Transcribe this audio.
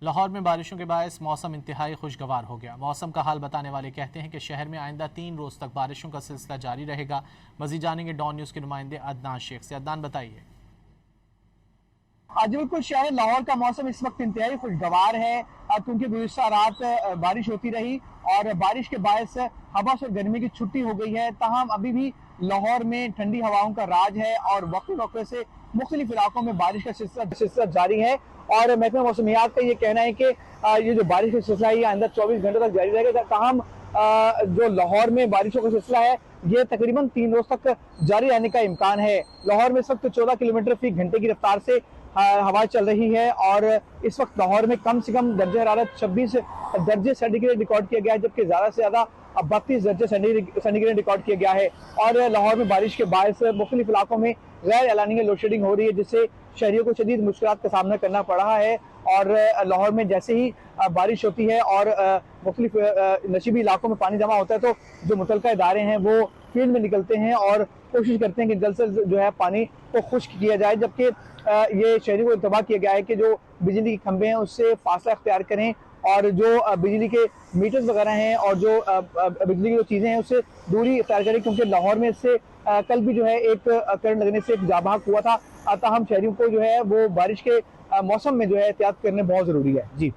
लाहौर में बारिशों के बायस मौसम इंतहाई खुशगवार हो गया। मौसम का हाल बताने वाले कहते हैं कि शहर में आइंदा 3 रोज तक बारिशों का सिलसिला जारी रहेगा। मजीद जानेंगे डॉन न्यूज के नुमाइंदे अदनान शेख से। अदनान बताइए। आज बिल्कुल शहर लाहौर का मौसम इस वक्त इंतहाई खुशगवार है क्योंकि गुज़िश्ता रात बारिश होती रही और बारिश के बायस हवस और गर्मी की छुट्टी हो गई है। ताहम अभी भी लाहौर में ठंडी हवाओं का राज है और वक्फे वक्फे से मुख्तलिफ इलाकों में बारिश का सिलसिला जारी है। और महकमा मौसमियात का ये कहना है कि ये जो बारिश का सिलसिला है ये अंदर 24 घंटों तक जारी रहेगा। ताहम जो लाहौर में बारिशों का सिलसिला है ये तकरीबन 3 रोज तक जारी रहने का इम्कान है। लाहौर में इस वक्त 14 किलोमीटर फी घंटे की रफ्तार से हवा चल रही है और इस वक्त लाहौर में कम से कम दर्जा हरारत 26 दर्जे सेंटीग्रेड रिकॉर्ड किया गया है, जबकि ज्यादा से ज्यादा 32 दर्जे सेंटीग्रेड रिकॉर्ड किया गया है। और लाहौर में बारिश के बायस मुख्तलिफ इलाकों में गैर एलानिया लोड शेडिंग हो रही है, जिससे शहरियों को शदीद मुश्किलात का सामना करना पड़ रहा है। और लाहौर में जैसे ही बारिश होती है और मुख्तलिफ नशीबी इलाकों में पानी जमा होता है तो जो मुतलका इदारे हैं वो फील्ड में निकलते हैं और कोशिश करते हैं कि जल्द से जो है पानी को खुश्क किया जाए। जबकि ये शहरियों को इंतबाह किया गया है कि जो बिजली के खंभे हैं उससे फासला अख्तियार करें और जो बिजली के मीटर्स वगैरह हैं और जो बिजली की जो चीज़ें हैं उससे दूरी अख्तियार करें, क्योंकि लाहौर में इससे कल भी जो है एक करंट लगने से एक जाबाक हुआ था। ताहम शहरियों को जो है वो बारिश के मौसम में जो है एहतियात करने बहुत ज़रूरी है। जी।